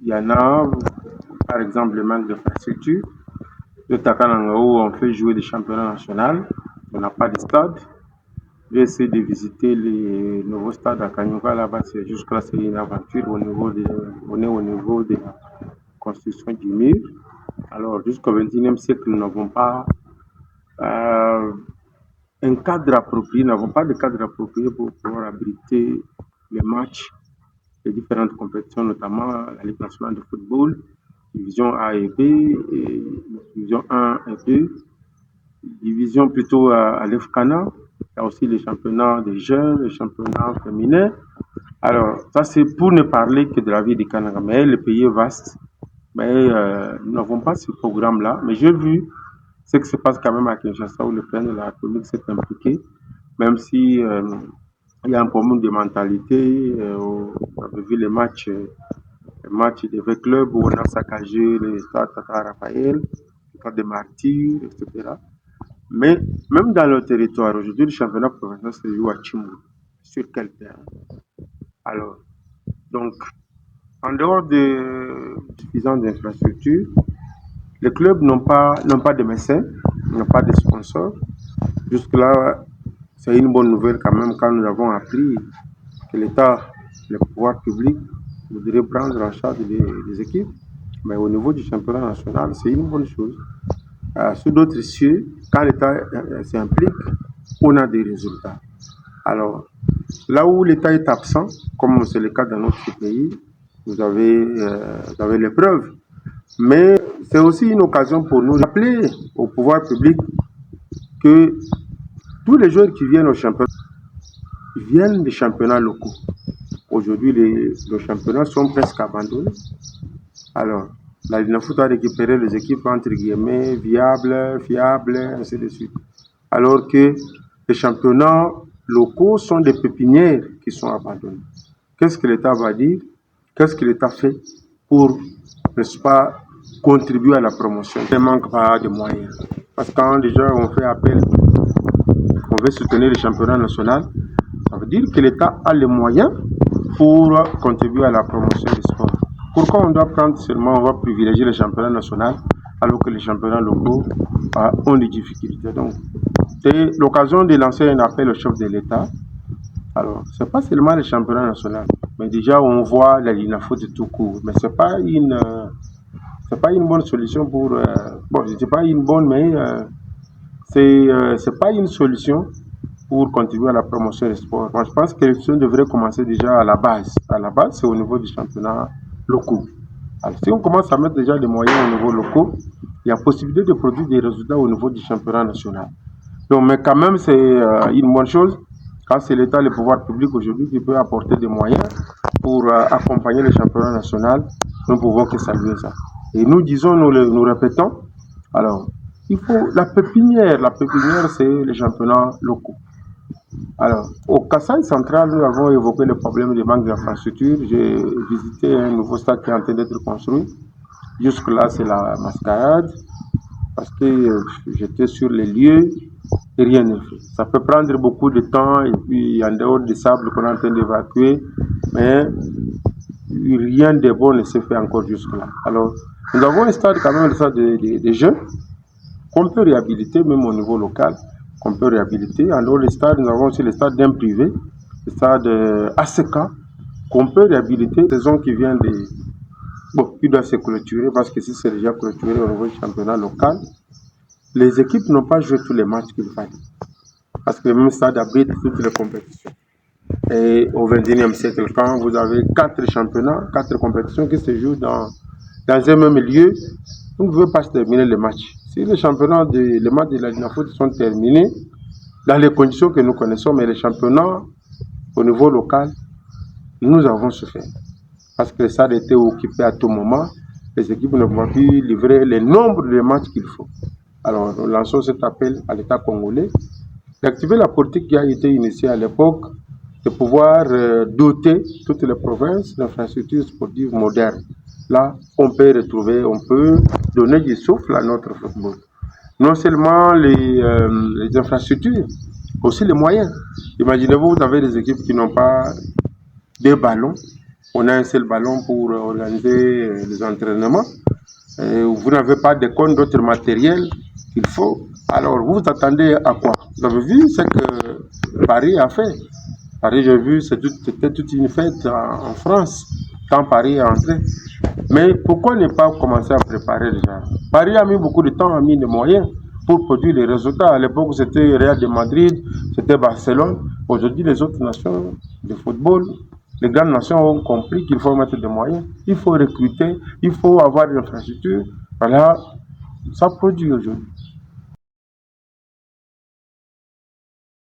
Il y en a, par exemple, le manque d'infrastructure. Le Takananga, où on fait jouer des championnats nationaux, on n'a pas de stade. J'ai essayé de visiter les nouveaux stades à Kanyuka, là-bas, jusque-là, c'est une aventure on est au niveau de la construction du mur. Alors, jusqu'au XXIe siècle, nous n'avons pas un cadre approprié, nous n'avons pas de cadre approprié pour pouvoir abriter les matchs des différentes compétitions, notamment la Ligue nationale de football, division A et B, et division 1 et 2, division plutôt à l'EFCANA. Il y a aussi les championnats des jeunes, les championnats féminins. Alors, ça c'est pour ne parler que de la vie du Canada. Mais le pays est vaste. Mais nous n'avons pas ce programme-là. Mais j'ai vu ce qui se passe quand même à Kinshasa où le président de la République s'est impliqué, même si il y a un problème de mentalité. On avait vu les matchs des vieux clubs où on a saccagé les stades Tata Raphaël, le stade des Martyrs, etc. Mais même dans le territoire, aujourd'hui, le championnat provincial se joue à Chimou. Sur quel terrain? Alors, donc, en dehors de suffisance d'infrastructures, les clubs n'ont pas de médecins, n'ont pas de sponsors. Jusque-là, c'est une bonne nouvelle quand même quand nous avons appris que l'État, le pouvoir public, voudrait prendre en charge des équipes. Mais au niveau du championnat national, c'est une bonne chose. Sur d'autres cieux, quand l'État s'implique, on a des résultats. Alors, là où l'État est absent, comme c'est le cas dans notre pays, vous avez les preuves. Mais c'est aussi une occasion pour nous d'appeler au pouvoir public que tous les joueurs qui viennent au championnat viennent des championnats locaux. Aujourd'hui, les championnats sont presque abandonnés. Alors, la Linafoot a récupéré les équipes entre guillemets viables, fiables, ainsi de suite. Alors que les championnats locaux sont des pépinières qui sont abandonnées. Qu'est-ce que l'État va dire? Qu'est-ce que l'État fait pour, n'est-ce pas, contribuer à la promotion? Il ne manque pas de moyens. Parce que quand déjà on fait appel, on veut soutenir le championnat national, ça veut dire que l'État a les moyens pour contribuer à la promotion du sport. Pourquoi on doit prendre seulement, on va privilégier le championnat national alors que les championnats locaux ont des difficultés? Donc, c'est l'occasion de lancer un appel au chef de l'État. Alors, ce n'est pas seulement le championnat national, mais déjà on voit la Linafoot de tout court. Mais ce n'est pas une bonne solution pour... bon, je ne dis pas une bonne, mais c'est pas une solution pour contribuer à la promotion du sport. Moi, je pense que l'élection devrait commencer déjà à la base. À la base, c'est au niveau du championnat locaux. Alors, si on commence à mettre déjà des moyens au niveau locaux, il y a possibilité de produire des résultats au niveau du championnat national. Donc, mais quand même, c'est une bonne chose. Quand c'est l'État, le pouvoir public aujourd'hui qui peut apporter des moyens pour accompagner le championnat national, nous pouvons que saluer ça. Et nous disons, nous répétons, alors, il faut la pépinière, c'est les championnats locaux. Alors, au Kasaï central, nous avons évoqué le problème du manque d'infrastructures. J'ai visité un nouveau stade qui est en train d'être construit. Jusque-là, c'est la mascarade, parce que j'étais sur les lieux et rien n'est fait. Ça peut prendre beaucoup de temps, et puis en dehors des sables qu'on est en train d'évacuer, mais rien de bon ne s'est fait encore jusque-là. Alors, nous avons un stade quand même, le stade des jeunes, qu'on peut réhabiliter même au niveau local, qu'on peut réhabiliter. En dehors des stades, nous avons aussi le stade d'un privé, le stade ACK, qu'on peut réhabiliter. Saison qui vient de... Bon, il doit se clôturer parce que si c'est déjà clôturé au niveau du championnat local, les équipes n'ont pas joué tous les matchs qu'il fallait. Parce que le même stade abrite toutes les compétitions. Et au XXIe siècle, quand vous avez 4 championnats, 4 compétitions qui se jouent dans un même lieu, vous ne pouvez pas terminer les matchs. Si les matchs de la Linafoot sont terminés dans les conditions que nous connaissons, mais les championnats au niveau local, nous avons souffert. Parce que le stade était occupé à tout moment, les équipes ne pouvaient plus livrer le nombre de matchs qu'il faut. Alors, nous lançons cet appel à l'État congolais d'activer la politique qui a été initiée à l'époque de pouvoir doter toutes les provinces d'infrastructures sportives modernes. Là, on peut donner du souffle à notre football. Non seulement les infrastructures, aussi les moyens. Imaginez-vous, vous avez des équipes qui n'ont pas de ballons, on a un seul ballon pour organiser les entraînements. Vous n'avez pas de compte d'autres matériels qu'il faut. Alors, vous attendez à quoi? Vous avez vu ce que Paris a fait. Paris, j'ai vu, c'était toute une fête en France, quand Paris est entré. Mais pourquoi ne pas commencer à préparer déjà? Paris a mis beaucoup de temps, a mis des moyens pour produire des résultats. À l'époque, c'était Real de Madrid, c'était Barcelone. Aujourd'hui, les autres nations de football, les grandes nations ont compris qu'il faut mettre des moyens. Il faut recruter, il faut avoir des infrastructures. Voilà, ça produit aujourd'hui.